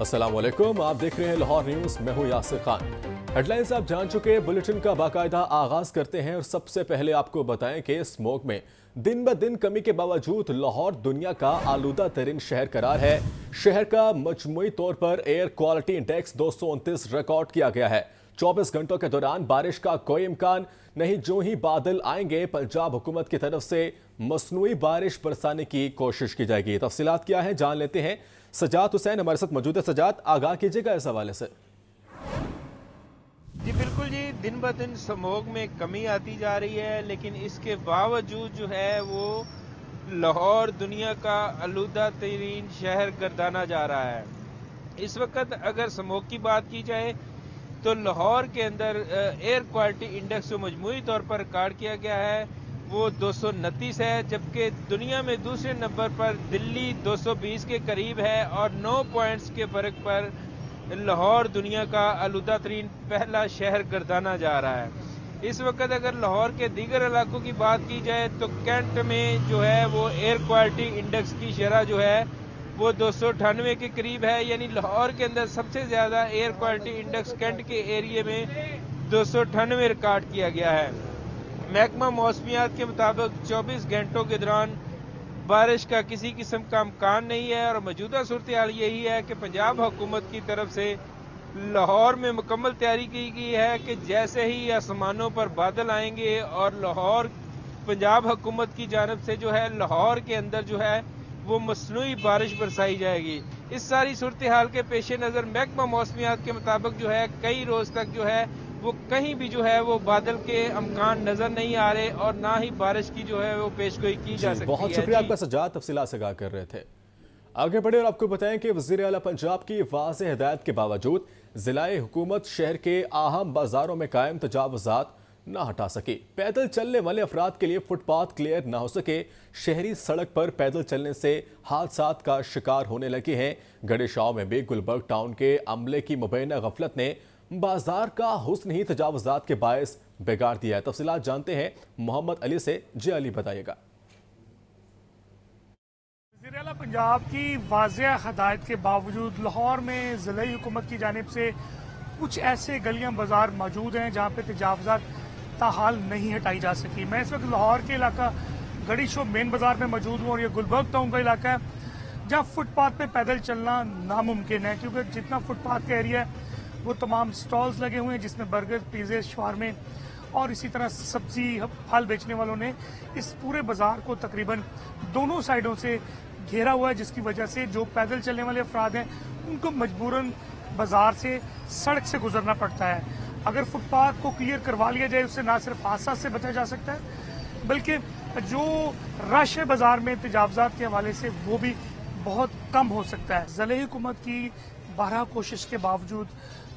अस्सलाम वालेकुम, आप देख रहे हैं लाहौर न्यूज। मैं हूं यासिर खान। हेडलाइंस आप जान चुके हैं, बुलेटिन का बाकायदा आगाज करते हैं और सबसे पहले आपको बताएं कि स्मोक में दिन ब दिन कमी के बावजूद लाहौर दुनिया का आलूदा तरीन शहर करार है। शहर का मजमूई तौर पर एयर क्वालिटी इंडेक्स 229 रिकॉर्ड किया गया है। 24 घंटों के दौरान बारिश का कोई इम्कान नहीं। जो ही बादल आएंगे पंजाब हुकूमत की तरफ से मसनूई बारिश बरसाने की कोशिश की जाएगी। तफसीलात क्या है जान लेते हैं। सजाद हुसैन हमारे साथ मौजूद है। सजाद, आगाह कीजिएगा इस हवाले से। जी बिल्कुल जी, दिन ब दिन स्मोग में कमी आती जा रही है, लेकिन इसके बावजूद जो है वो लाहौर दुनिया का आलूदा तरीन शहर गर्दाना जा रहा है। इस वक्त अगर स्मोग की बात की जाए तो लाहौर के अंदर एयर क्वालिटी इंडेक्स जो मजमूई तौर पर रिकॉर्ड किया गया है वो 229 है, जबकि दुनिया में दूसरे नंबर पर दिल्ली 220 के करीब है और 9 पॉइंट्स के फर्क पर लाहौर दुनिया का आलूदा तरीन पहला शहर गर्दाना जा रहा है। इस वक्त अगर लाहौर के दीगर इलाकों की बात की जाए तो कैंट में जो है वो एयर क्वालिटी इंडेक्स की शरह जो है वो 298 के करीब है, यानी लाहौर के अंदर सबसे ज़्यादा एयर क्वालिटी इंडेक्स कैंट के एरिए में 298 रिकॉर्ड किया गया है। महकमा मौसमियात के मुताबिक 24 घंटों के दौरान बारिश का किसी किस्म का इम्कान नहीं है और मौजूदा सूरत हाल यही है कि पंजाब हुकूमत की तरफ से लाहौर में मुकम्मल तैयारी की गई है कि जैसे ही आसमानों पर बादल आएंगे और लाहौर पंजाब हुकूमत की जानब से जो है लाहौर के अंदर जो है वो मसनूई बारिश बरसाई जाएगी। इस सारी सूरत हाल के पेश नज़र महकमा मौसमियात के मुताबिक जो है कई रोज़ तक जो है वो कहीं भी जो है वो बादल के अमकान नजर नहीं आ रहे और ना ही बारिश की जो है वो पेशगोई की जा सकती है। बहुत शुक्रिया आपका सजाद, तफसीलात से आगाह कर रहे थे। आगे बढ़े और आपको बताएं कि वज़ीर आला पंजाब की वाज़ेह हिदायत के बावजूद ज़िला-ए हुकूमत शहर के अहम बाजारों में कायम तजावुज़ात न हटा सकी। पैदल चलने वाले अफराद के लिए फुटपाथ क्लियर न हो सके। शहरी सड़क पर पैदल चलने से हादसात का शिकार होने लगे हैं। गड़ेशाव में भी गुलबर्ग टाउन के अमले की मुबैना गफलत ने बाजार का हुस्न ही तजावुज़ात के बायस बिगाड़ दिया है। तफसीलात जानते हैं मोहम्मद अली से। जी अली, बताइएगा। वज़ीर आला पंजाब की वाज़ेह हदायत के बावजूद लाहौर में ज़िला हुकूमत की जानिब से कुछ ऐसे गलियां बाजार मौजूद हैं जहां पे तजावुज़ात ताहाल नहीं हटाई जा सकी। मैं इस वक्त लाहौर के इलाका गड़ी शो मेन बाजार में मौजूद हूँ और ये गुलबर्ग टाउन का इलाका है जहाँ फुटपाथ पे पैदल चलना नामुमकिन है, क्योंकि जितना फुटपाथ का एरिया है वो तमाम स्टॉल्स लगे हुए हैं जिसमें बर्गर, पिज़्ज़े, शवारमे और इसी तरह सब्जी फल बेचने वालों ने इस पूरे बाजार को तकरीबन दोनों साइडों से घेरा हुआ है, जिसकी वजह से जो पैदल चलने वाले अफराद हैं उनको मजबूरन बाजार से सड़क से गुजरना पड़ता है। अगर फुटपाथ को क्लियर करवा लिया जाए उससे ना सिर्फ हादसा से बचा जा सकता है बल्कि जो रश है बाजार में तजावुज़ात के हवाले से वो भी बहुत कम हो सकता है। ज़िला हुकूमत की 12 कोशिश के बावजूद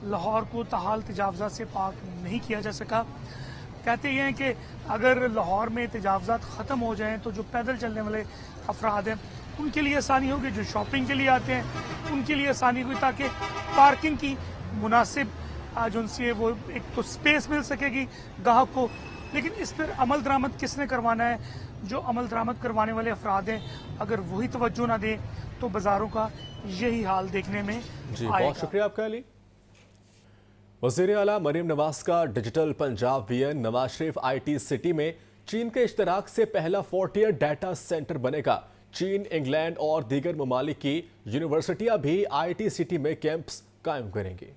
लाहौर को ताहाल तजावुज़ात से पाक नहीं किया जा सका। कहते हैं कि अगर लाहौर में तजावुज़ात ख़त्म हो जाएं तो जो पैदल चलने वाले अफराद हैं उनके लिए आसानी होगी, जो शॉपिंग के लिए आते हैं उनके लिए आसानी होगी, ताकि पार्किंग की मुनासिब जो उनसे वो एक तो स्पेस मिल सकेगी गाहक को। लेकिन इस पर अमल दरामद किसने करवाना है? जो अमल दरामद करवाने वाले अफराद हैं अगर वही तवज्जो ना दें तो बाजारों का यही हाल देखने में जी आएगा। बहुत शुक्रिया आपका अली। वज़ीर आला मरीम नवाज का डिजिटल पंजाब वीएन नवाज शरीफ IT सिटी में चीन के इश्तराक से पहला फ्रंटियर डाटा सेंटर बनेगा। चीन, इंग्लैंड और दीगर ममालिक की यूनिवर्सिटियां भी IT सिटी में कैंप्स कायम करेंगी।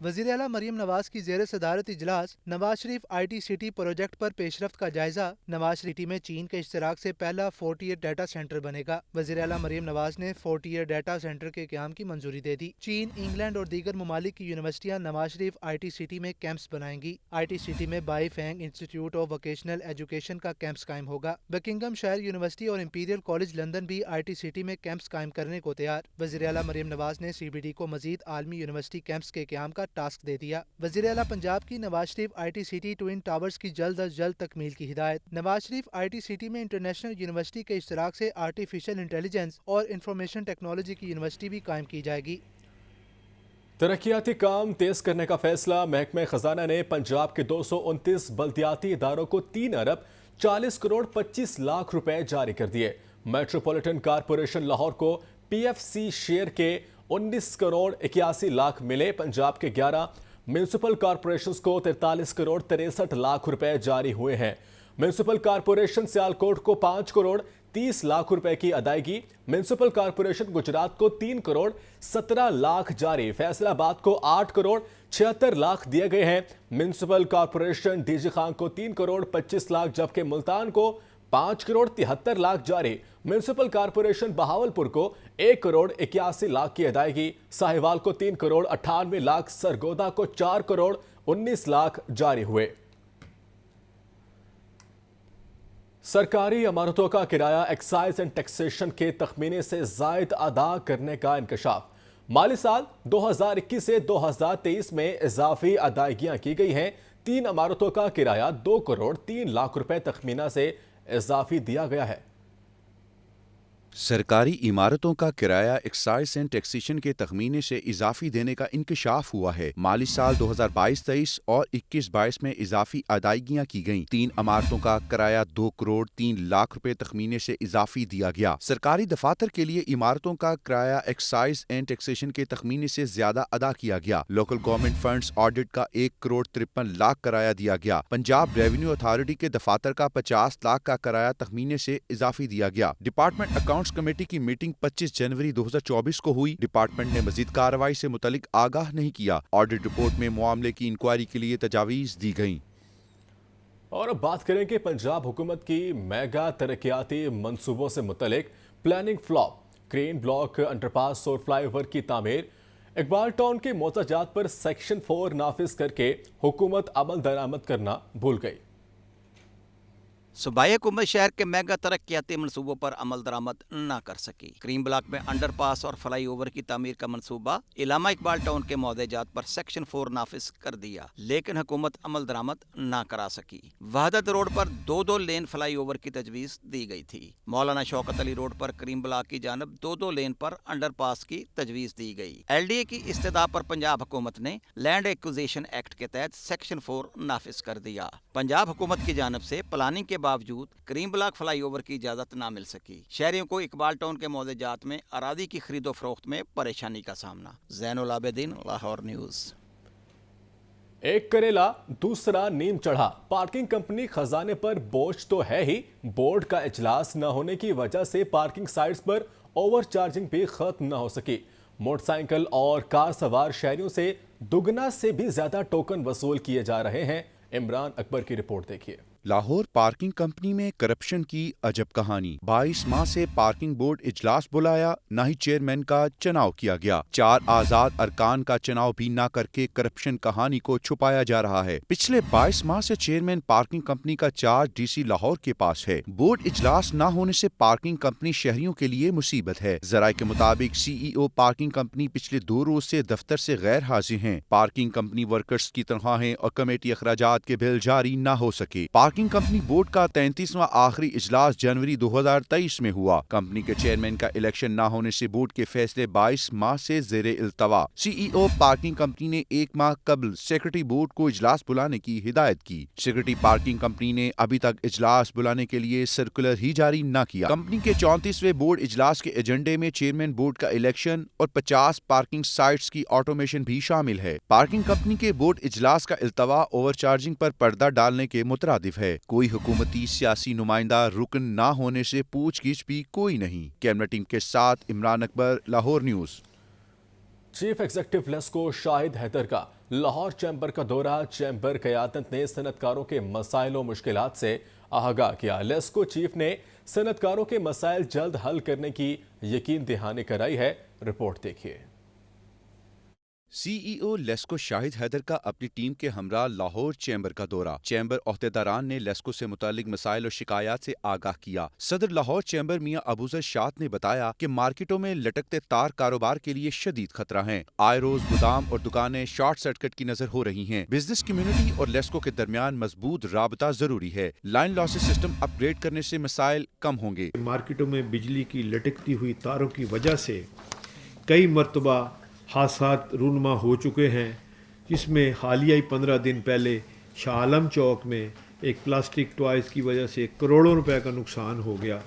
वज़ीर आला मरीम नवाज की ज़ेर सदारत इजलास Nawaz Sharif IT city project पर पेशरफ्त का जायजा। नवाज सिटी में चीन के इश्तराक से पहला फोर्टियर डाटा सेंटर बनेगा। वज़ीर आला मरीम नवाज ने फोर्टियर डाटा सेंटर के क़याम की मंजूरी दे दी। चीन, इंग्लैंड और दीगर ममालिक की यूनिवर्सिटियाँ नवाज शरीफ IT सिटी में कैंप्स बनाएंगी। IT सिटी में Bai Fang institute of vocational education का कैंप्स कायम होगा। बकिंगम शायर यूनिवर्सिटी और इंपीरियल कॉलेज लंदन भी IT सिटी में कैंप्स कायम करने को तैयार। वज़ीर आला मरीम नवाज ने CBD को मजीद आलमी यूनिवर्सिटी कैंप्स के क़याम का टास्क दे दिया। वज़ीर आला पंजाब की Nawaz Sharif IT city twin towers की जल्द अज जल्द तकमील की हिदायत। नवाज शरीफ IT सिटी में इंटरनेशनल यूनिवर्सिटी के इश्तराक से आर्टिफिशियल इंटेलिजेंस और इंफॉर्मेशन टेक्नोलॉजी की यूनिवर्सिटी भी कायम की जाएगी। तरक्याती काम तेज करने का फैसला। महकमे खजाना ने पंजाब के 229 बल्दियाती इदारों को 3 अरब 40 करोड़ 25 लाख रुपए जारी कर दिए। मेट्रोपॉलिटन कारपोरेशन लाहौर को PFC शेयर के 19 करोड़ 81 लाख मिले। पंजाब के 11 म्यूनिसिपल कॉरपोरेशंस को 43 करोड़ 63 लाख रुपए जारी हुए हैं। म्यूनिसिपल कॉरपोरेशन सियालकोट को 5 करोड़ 30 लाख रुपए की अदायगी। म्यूनिसिपल कॉरपोरेशन गुजरात को 3 करोड़ 17 लाख जारी। फैसलाबाद को 8 करोड़ 76 लाख दिए गए हैं। म्यूनिसिपल कॉरपोरेशन डीजी खान को 3 करोड़ 25 लाख, जबकि मुल्तान को 5 करोड़ 73 लाख जारी। म्यूनिसिपल कॉरपोरेशन बहावलपुर को 1 करोड़ 81 लाख की अदायगी। साहिवाल को 3 करोड़ 98 लाख, सरगोदा को 4 करोड़ 19 लाख जारी हुए। सरकारी इमारतों का किराया एक्साइज एंड टैक्सेशन के तखमीने से जायद अदा करने का इंकशाफ। माली साल 2021 से 2023 में इजाफी अदायगियां की गई हैं। 3 इमारतों का किराया 2 करोड़ 3 लाख रुपए तखमीना से इजाफी दिया गया है। सरकारी इमारतों का किराया एक्साइज एंड टैक्सेशन के तखमीने से इजाफी देने का इंकशाफ हुआ है। माली साल 2022-23 और 21-22 में इजाफी अदायगियां की गईं। 3 इमारतों का किराया 2 करोड़ 3 लाख रुपए तखमीने से इजाफी दिया गया। सरकारी दफातर के लिए इमारतों का किराया एक्साइज एंड टैक्सेशन के तखमीने से ज्यादा अदा किया गया। लोकल गवर्नमेंट फंड्स ऑडिट का 1 करोड़ 53 लाख किराया दिया गया। पंजाब रेवेन्यू अथॉरिटी के दफातर का 50 लाख का किराया तखमीने से इजाफी दिया गया। डिपार्टमेंट अकाउंट्स कमेटी की मीटिंग 25 जनवरी 2024 को हुई। डिपार्टमेंट ने मजीद कार्रवाई से मुतल्लिक आगाह नहीं किया। ऑडिट रिपोर्ट में मामले की इंक्वायरी के लिए तजावीज दी गईं। और अब बात करें कि पंजाब हुकूमत की मेगा तरक्याती मंसूबों से मुतल्लिक planning flop. Crane block, underpass और फ्लाईओवर की तामीर। इकबाल टाउन के मोताजात पर सेक्शन 4 नाफिज करके हुकूमत अमल दरामद करना भूल गई। सूबाई हुकूमत शहर के मेगा तरक्याती मनसूबों पर अमल दरामद न कर सकी। क्रीम ब्लॉक में अंडरपास और फ्लाई ओवर की तामीर का मनसूबा इलामा इकबाल टाउन के मौदेजात पर सेक्शन 4 नाफिज कर दिया, लेकिन हुकूमत अमल दरामद न करा सकी। वहदत रोड पर 2-2 लेन फ्लाई ओवर की तजवीज़ दी गई थी। मौलाना शौकत अली रोड पर क्रीम ब्लॉक की जानब 2-2 लेन पर अंडरपास की तजवीज़ दी गई। LDA की इस्तदा पर पंजाब हुकूमत ने लैंड एक्विजिशन एक्ट के तहत सेक्शन 4 नाफिज कर दिया। पंजाब हुकूमत की जानब से प्लानिंग के बावजूद क्रीम ब्लॉक फ्लाई ओवर की इजाजत न मिल सकी। शहरियों को इकबाल टाउन के मौदेजात में अरादी की खरीदो फरोख्त में परेशानी का सामना। ज़ैनुल आबिदीन, लाहौर न्यूज़। एक करेला दूसरा नीम चढ़ा। पार्किंग कंपनी खजाने पर बोझ तो है ही, बोर्ड का इजलास न होने की वजह से पार्किंग साइट्स पर ओवर चार्जिंग भी खत्म न हो सकी। मोटरसाइकिल और कार सवार शहरियों से दुगना से भी ज्यादा टोकन वसूल किए जा रहे हैं। इमरान अकबर की रिपोर्ट देखिए। लाहौर पार्किंग कंपनी में करप्शन की अजब कहानी। 22 माह से पार्किंग बोर्ड इजलास बुलाया, न ही चेयरमैन का चुनाव किया गया। 4 आजाद अरकान का चुनाव भी न करके करप्शन कहानी को छुपाया जा रहा है। पिछले 22 माह से चेयरमैन पार्किंग कंपनी का चार्ज डीसी लाहौर के पास है। बोर्ड इजलास न होने से पार्किंग कंपनी शहरियों के लिए मुसीबत है। जराये के मुताबिक CEO पार्किंग कंपनी पिछले 2 रोज से दफ्तर से गैर हाजिर हैं। पार्किंग कंपनी वर्कर्स की तनख्वाहें और कमेटी अखराजात के बिल जारी न हो सके। पार्किंग कंपनी बोर्ड का 33वां आखिरी इजलास जनवरी 2023 में हुआ। कंपनी के चेयरमैन का इलेक्शन न होने से बोर्ड के फैसले 22 माह से जेरे इल्तवा। CEO पार्किंग कंपनी ने 1 माह कबल सेक्रेटरी बोर्ड को इजलास बुलाने की हिदायत की। सेक्रेटरी पार्किंग कंपनी ने अभी तक इजलास बुलाने के लिए सर्कुलर ही जारी न किया। कंपनी के 34वें बोर्ड इजलास के एजेंडे में चेयरमैन बोर्ड का इलेक्शन और 50 पार्किंग साइट्स की ऑटोमेशन भी शामिल है। पार्किंग कंपनी के बोर्ड इजलास का इल्तवा ओवरचार्जिंग पर पर्दा डालने के मुतरादिफ है। कोई हुकूमती सियासी नुमाइंदा रुकन ना होने से पूछगिछ भी कोई नहीं। कैमरा टीम के साथ Imran Akbar, Lahore news. Chief executive LESCO Shahid Haider का लाहौर चैम्बर का दौरा। चैम्बर क़यादत ने सनतकारों के मसाइल और मुश्किलात से आगाह किया। लेस्को चीफ ने सनतकारों के मसाइल जल्द हल करने की यकीन दहानी कराई है। रिपोर्ट देखिए। CEO लेस्को शाहिद हैदर का अपनी टीम के हमरा लाहौर चैम्बर का दौरा। चैम्बर ओहदेदारान ने लेस्को से मुतालिक मसाइल और शिकायत से आगाह किया। सदर लाहौर चैम्बर मियां अबूजर शाद ने बताया कि मार्केटों में लटकते तार कारोबार के लिए शदीद खतरा है। आए रोज गोदाम और दुकानें शॉर्ट सर्किट की नजर हो रही हैं। बिजनेस कम्युनिटी और लेस्को के दरमियान मजबूत राबता जरूरी है। लाइन लॉसेस सिस्टम अपग्रेड करने से मसाइल कम होंगे। मार्केटों में बिजली की लटकती हुई तारों की वजह से कई मरतबा हादसात रूनमा हो चुके हैं, जिसमें हालिया ही 15 दिन पहले शाह आलम चौक में एक प्लास्टिक टॉयज़ की वजह से करोड़ों रुपए का नुकसान हो गया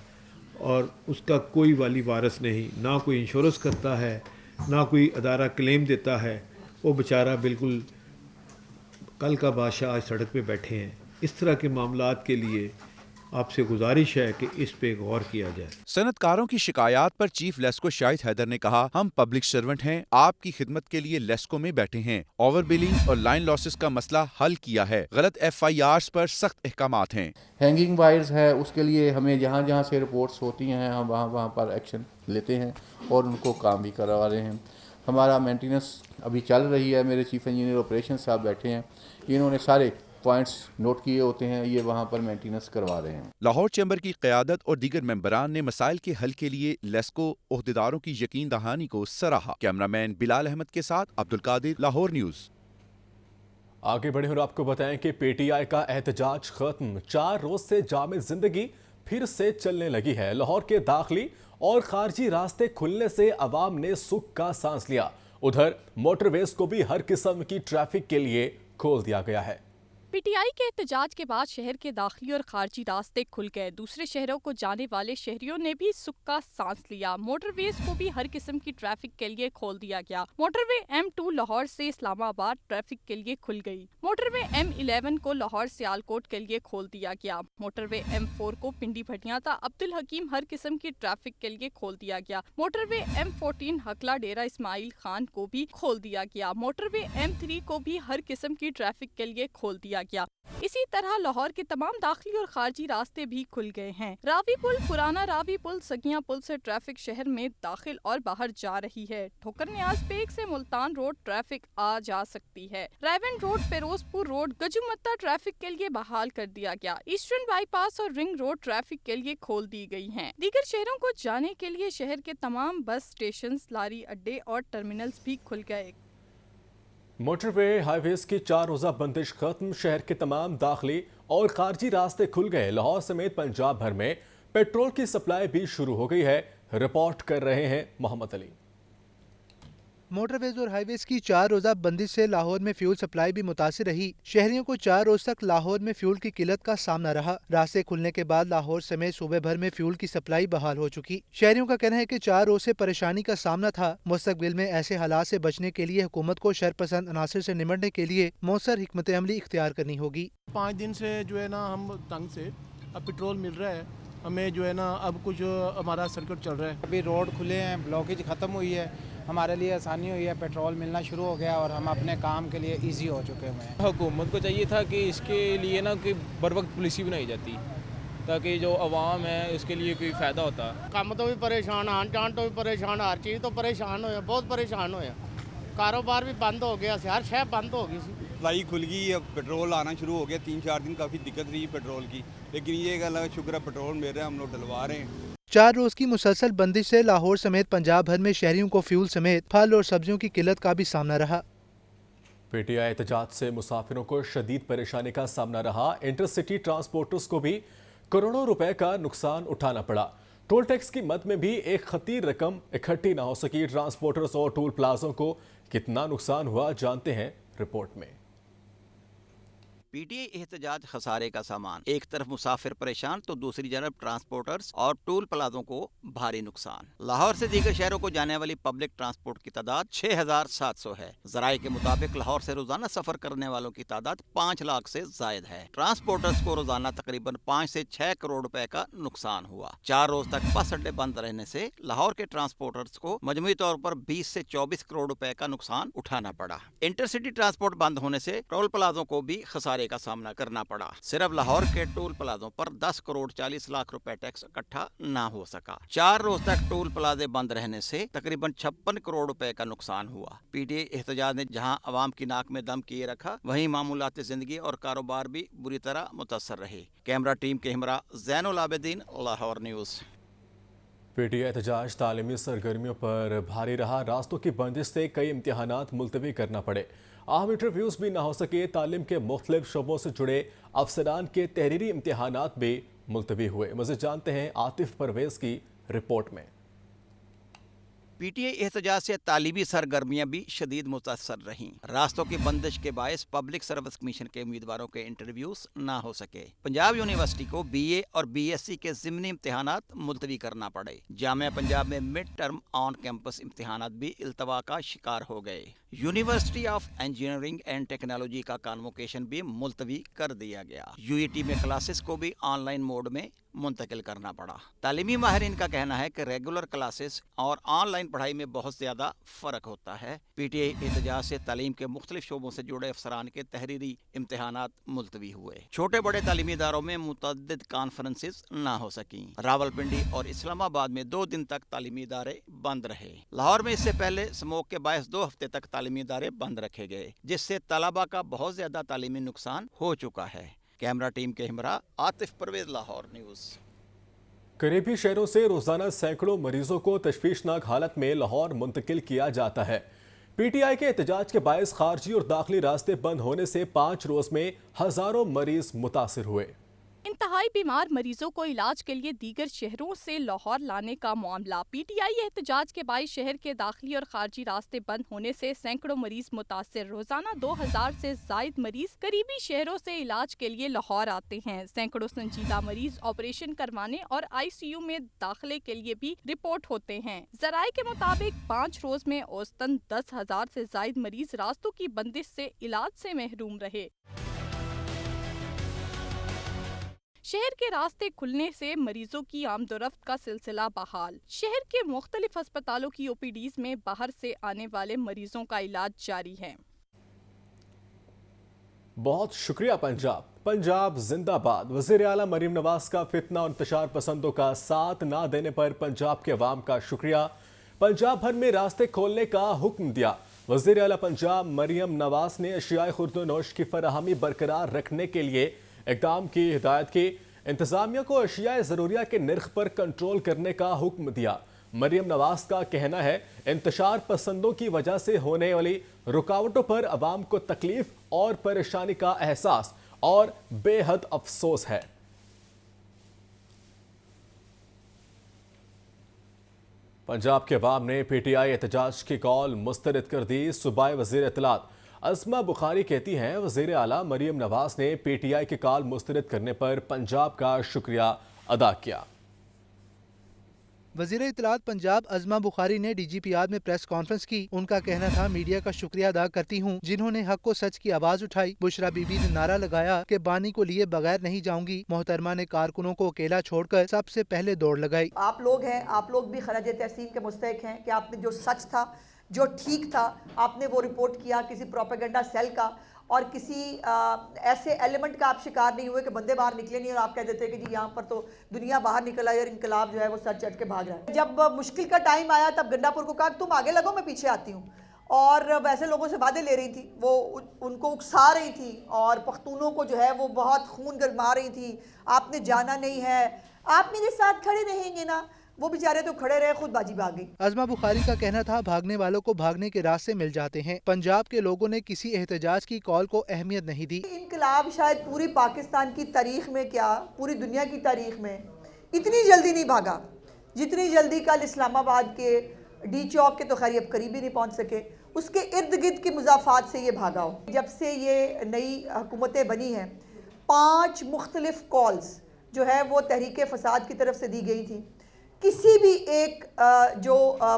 और उसका कोई वाली वारस नहीं, ना कोई इंश्योरेंस करता है, ना कोई अदारा क्लेम देता है, वो बेचारा बिल्कुल कल का बादशाह आज सड़क पे बैठे हैं। इस तरह के मामलात के लिए आपसे गुजारिश है कि इस पे गौर किया जाए। सनतकारों की शिकायत पर चीफ लेस्को शाहिद हैदर ने कहा, हम पब्लिक सर्वेंट हैं, आपकी खिदमत के लिए लेस्को में बैठे हैं। ओवर बिलिंग और लाइन लॉसेस का मसला हल किया है, गलत FIRs पर सख्त अहकामात हैं। हैंगिंग वायर्स है, उसके लिए हमें जहाँ जहाँ से रिपोर्ट्स होती हैं हम वहाँ पर एक्शन लेते हैं और उनको काम भी करवा रहे हैं। हमारा मेंटेनेंस अभी चल रही है, मेरे चीफ इंजीनियर ऑपरेशन साहब बैठे हैं, इन्होंने सारे पॉइंट्स नोट किए होते हैं, ये वहाँ पर मेंटेनेंस करवा रहे हैं। लाहौर चैम्बर की क़यादत और दीगर मेंबरान ने मसाइल के हल के लिए लेस्को ओहदेदारों की यकीन दहानी को सराहा। कैमरामैन बिलाल अहमद के साथ अब्दुल कादिर, लाहौर न्यूज़। आगे बढ़े और आपको बताएं कि PTI का एहतजाज खत्म, 4 रोज से जामे जिंदगी फिर से चलने लगी है। लाहौर के दाखिली और खारजी रास्ते खुलने से अवाम ने सुख का सांस लिया। उधर मोटरवेज को भी हर किस्म की ट्रैफिक के लिए खोल दिया गया है। PTI के एहतजाज के बाद शहर के दाखिली और खारजी रास्ते खुल गए। दूसरे शहरों को जाने वाले शहरियों ने भी सुख का सांस लिया। मोटरवेज को भी हर किस्म की ट्रैफिक के लिए खोल दिया गया। मोटरवे M2 लाहौर से इस्लामाबाद ट्रैफिक के लिए खुल गई। मोटरवे M11 को लाहौर सियालकोट के लिए खोल दिया गया। मोटरवे M4 को पिंडी भटियाता अब्दुल हकीम हर किस्म की ट्रैफिक के लिए खोल दिया गया। मोटरवे M14 हकला डेरा इस्माइल खान को भी खोल दिया गया। मोटरवे M3 को भी हर किस्म की ट्रैफिक के लिए खोल दिया गया। इसी तरह लाहौर के तमाम दाखिली और खारजी रास्ते भी खुल गए हैं। रावी पुल, पुराना रावी पुल, सगिया पुल से ट्रैफिक शहर में दाखिल और बाहर जा रही है। ठोकर नियाज बेग से मुल्तान रोड ट्रैफिक आ जा सकती है। रायवन रोड, फिरोजपुर रोड, गजुमत्ता ट्रैफिक के लिए बहाल कर दिया गया। ईस्टर्न बाईपास और रिंग रोड ट्रैफिक के लिए खोल दी गई हैं। दीगर शहरों को जाने के लिए शहर के तमाम बस स्टेशन, लारी अड्डे और टर्मिनल्स भी खुल गए। मोटरवे हाईवेज की 4 रोजा बंदिश खत्म, शहर के तमाम दाखिली और खारजी रास्ते खुल गए। लाहौर समेत पंजाब भर में पेट्रोल की सप्लाई भी शुरू हो गई है। रिपोर्ट कर रहे हैं मोहम्मद अली। मोटरवेज और हाईवेज की 4 रोजा बंदिश से लाहौर में फ्यूल सप्लाई भी मुतासिर रही। शहरियों को 4 रोज तक लाहौर में फ्यूल की किल्लत का सामना रहा। रास्ते खुलने के बाद लाहौर समेत सूबे भर में फ्यूल की सप्लाई बहाल हो चुकी। शहरियों का कहना है कि 4 रोज से परेशानी का सामना था। मुस्तकबिल में ऐसे हालात से बचने के लिए हुकूमत को शरपसंद अनासर से निमटने के लिए मौसर हिकमत अमली इख्तियार करनी होगी। 5 दिन से जो है ना हम तंग से, अब पेट्रोल मिल रहा है हमें, जो है ना अब कुछ हमारा सर्किट चल रहा है। अभी रोड खुले हैं, ब्लॉकेज ख़त्म हुई है, हमारे लिए आसानी हुई है, पेट्रोल मिलना शुरू हो गया और हम अपने काम के लिए इजी हो चुके हुए हैं। हुकूमत को चाहिए था कि इसके लिए ना कि बर वक्त पॉलिसी बनाई जाती ताकि जो आवाम है उसके लिए कोई फ़ायदा होता। काम तो भी परेशान, आन जान तो भी परेशान, हर चीज़ तो परेशान होया, बहुत परेशान होया। कारोबार भी बंद हो गया, हर शहर बंद हो गई। सप्लाई खुल गई, अब पेट्रोल आना शुरू हो गया। 3-4 दिन काफ़ी दिक्कत रही पेट्रोल की, लेकिन ये गल शुक्र है पेट्रोल मिल रहा है, हम लोग डलवा रहे हैं। 4 रोज की मुसलसल बंदिश से लाहौर समेत पंजाब भर में शहरियों को फ्यूल समेत फल और सब्जियों की किल्लत का भी सामना रहा। PTI एहतजाज से मुसाफिरों को शदीद परेशानी का सामना रहा। इंटरसिटी ट्रांसपोर्टर्स को भी करोड़ों रुपए का नुकसान उठाना पड़ा। टोल टैक्स की मद में भी एक खतीर रकम इकट्ठी न हो सकी। ट्रांसपोर्टर्स और टोल प्लाजों को कितना नुकसान हुआ जानते हैं रिपोर्ट में। PTI एहतजाज खसारे का सामान, एक तरफ मुसाफिर परेशान तो दूसरी तरफ ट्रांसपोर्टर्स और टोल प्लाजों को भारी नुकसान। लाहौर से दीगर शहरों को जाने वाली पब्लिक ट्रांसपोर्ट की तादाद 6700 है। जराये के मुताबिक लाहौर से रोजाना सफर करने वालों की तादाद 5 लाख से जायद है। ट्रांसपोर्टर्स को रोजाना तकरीबन 5 से 6 करोड़ रुपए का नुकसान हुआ। 4 रोज तक बस अड्डे बंद रहने से लाहौर के ट्रांसपोर्टर्स को मजमूई तौर पर 20 से 24 करोड़ रुपए का नुकसान उठाना पड़ा। इंटरसिटी ट्रांसपोर्ट बंद होने से टोल प्लाजों को भी खसारे का सामना करना पड़ा। सिर्फ लाहौर के टोल प्लाजों पर 10 करोड़ 40 लाख रुपए टैक्स इकट्ठा ना हो सका। 4 रोज तक टोल प्लाजे बंद रहने से तकरीबन 56 करोड़ रुपए का नुकसान हुआ। PTI एहतजाज ने जहां अवाम की नाक में दम किए रखा, वहीं मामूलात जिंदगी और कारोबार भी बुरी तरह मुतासर रहे। कैमरा टीम के हमरा ज़ैनुल आबिदीन, लाहौर न्यूज़। PTI एहतजाज तालीमी सरगर्मियों पर भारी रहा। रास्तों की बंदिश से कई इम्तिहानात मुलतवी करना पड़े। अहम इंटरव्यूज़ भी ना हो सके। तालीम के मुख्तलिफ शोबों से जुड़े अफसरान के तहरीरी इम्तिहानात भी मुलतवी हुए। मज़ीद जानते हैं आतिफ परवेज़ की रिपोर्ट में। PTI एहतजाज से तालीमी सरगर्मियां भी शदीद मुतासर रहीं। रास्तों की बंदिश के बायस पब्लिक सर्विस कमीशन के उम्मीदवारों के इंटरव्यूज ना हो सके। पंजाब यूनिवर्सिटी को BA और BSc के ज़िमनी इम्तिहानात मुलतवी करना पड़े। जामिया पंजाब में मिड टर्म ऑन कैंपस इम्तिहानात भी इल्तवा का शिकार हो गए। University of engineering and technology का कॉन्वोकेशन भी मुलतवी कर दिया गया। UET में क्लासेस को भी ऑनलाइन मोड में मुंतकिल करना पड़ा। तालीमी माहिरीन का कहना है कि रेगुलर क्लासेस और ऑनलाइन पढ़ाई में बहुत ज़्यादा फ़र्क होता है। PTI एहतजाज से तालीम के मुख्तलिफ शोबों से जुड़े अफसरान के तहरीरी इम्तिहानात मुलतवी हुए। छोटे बड़े तालीमी इदारों में मुतअद्दिद कॉन्फ्रेंसेस ना हो सकी। रावलपिंडी और इस्लामाबाद में 2 दिन तक तालीमी इदारे बंद रहे। लाहौर में इससे पहले स्मोक के बायस 2 हफ्ते तक तालीमी इदारे बंद रखे गए, जिससे तलबा का बहुत ज़्यादा तालीमी नुकसान हो चुका है। कैमरा टीम के हमरा आतिफ परवेज, लाहौर न्यूज़। करीबी शहरों से रोजाना सैकड़ों मरीजों को तशवीशनाक हालत में लाहौर मुंतकिल किया जाता है। PTI के एहतजाज के बायस खारजी और दाखिली रास्ते बंद होने से 5 रोज में हजारों मरीज मुतासिर हुए। इंतहाई बीमार मरीजों को इलाज के लिए दीगर शहरों से लाहौर लाने का मामला। PTI एहतजाज के बायस शहर के दाखिली और खारजी रास्ते बंद होने से सैकड़ों मरीज मुतासिर। रोजाना 2000 से जायद मरीज करीबी शहरों से इलाज के लिए लाहौर आते हैं। सैकड़ों संजीदा मरीज ऑपरेशन करवाने और ICU में दाखिले के लिए भी रिपोर्ट होते हैं। जराये के मुताबिक 5 रोज में औसतन 10,000 से जायद मरीज रास्तों की बंदिश से इलाज से महरूम रहे। शहर के रास्ते खुलने से मरीजों की आमदोरफ्त का सिलसिला बहाल। शहर के मुख्तलिफ अस्पतालों की OPDs में बाहर से आने वाले मरीजों का इलाज जारी है। बहुत शुक्रिया पंजाब। पंजाब जिंदाबाद। वज़ीर आला मरीम नवाज का फितना और इंतशार पसंदों का साथ ना देने पर पंजाब के अवाम का शुक्रिया। पंजाब भर में रास्ते खोलने का हुक्म दिया। वज़ीर आला पंजाब मरीम नवाज ने अशियाए खुर्दोनोश की फराहमी बरकरार रखने के लिए इक़दाम की हिदायत की। इंतज़ामिया को अशियाए ज़रूरिया के निर्ख पर कंट्रोल करने का हुक्म दिया। मरीम नवाज का कहना है इंतशार पसंदों की वजह से होने वाली रुकावटों पर अवाम को तकलीफ और परेशानी का एहसास और बेहद अफसोस है। पंजाब के अवाम ने PTI एहतजाज की कॉल मुस्तरद कर दी। सूबाई वज़ीर इत्तलात अज़मा बुखारी कहती हैं वज़ीर आला मरीम नवाज ने PTI की कॉल मुस्तरद करने पर पंजाब का शुक्रिया अदा किया। वज़ीर इत्तलात पंजाब अज़मा बुखारी ने DGPR में प्रेस कॉन्फ्रेंस की। उनका कहना था मीडिया का शुक्रिया अदा करती हूँ जिन्होंने हक को सच की आवाज़ उठाई। बुशरा बीबी ने नारा लगाया कि बानी को लिए बगैर नहीं जाऊंगी। मोहतरमा ने कारकुनों को अकेला छोड़कर सबसे पहले दौड़ लगाई। आप लोग हैं, आप लोग भी खराज तहसीन के मुस्तहिक हैं कि आपने जो सच था, जो ठीक था, आपने वो रिपोर्ट किया। किसी प्रोपेगेंडा सेल का और किसी ऐसे एलिमेंट का आप शिकार नहीं हुए कि बंदे बाहर निकले नहीं और आप कह देते कि जी यहाँ पर तो दुनिया बाहर निकल आई और इनकलाब जो है वो सर चढ़ के भाग रहा है। जब मुश्किल का टाइम आया तब गंडापुर को कहा तुम आगे लगो, मैं पीछे आती हूँ। और वैसे लोगों से वादे ले रही थी, वो उनको उकसा रही थी और पख्तूनों को जो है वो बहुत खून गरमा रही थी। आपने जाना नहीं है, आप मेरे साथ खड़े रहेंगे ना। वो बेचारे तो खड़े रहे, खुद बाजी भाग गई। अज़मा बुखारी का कहना था भागने वालों को भागने के रास्ते मिल जाते हैं। पंजाब के लोगों ने किसी एहतजाज की कॉल को अहमियत नहीं दी। इनकलाब शायद पूरी पाकिस्तान की तारीख में, क्या पूरी दुनिया की तारीख में इतनी जल्दी नहीं भागा जितनी जल्दी कल इस्लामाबाद के D चौक के तो खैर अब करीब ही नहीं पहुंच सके, उसके इर्द गिर्द की मुजाफात से ये भागा हो। जब से ये नई हुकूमतें बनी हैं 5 मुख्तलिफ कॉल्स जो है वो तहरीक फसाद की तरफ से दी गई थी। किसी भी एक जो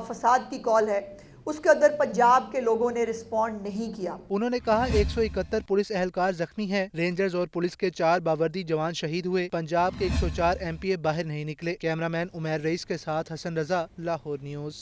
फसाद की कॉल है उसके अंदर पंजाब के लोगों ने रिस्पॉन्ड नहीं किया। उन्होंने कहा 171 पुलिस एहलकार जख्मी हैं। रेंजर्स और पुलिस के 4 बावर्दी जवान शहीद हुए। पंजाब के 104 MPA बाहर नहीं निकले। कैमरामैन उमैर रईस के साथ हसन रजा, लाहौर न्यूज़।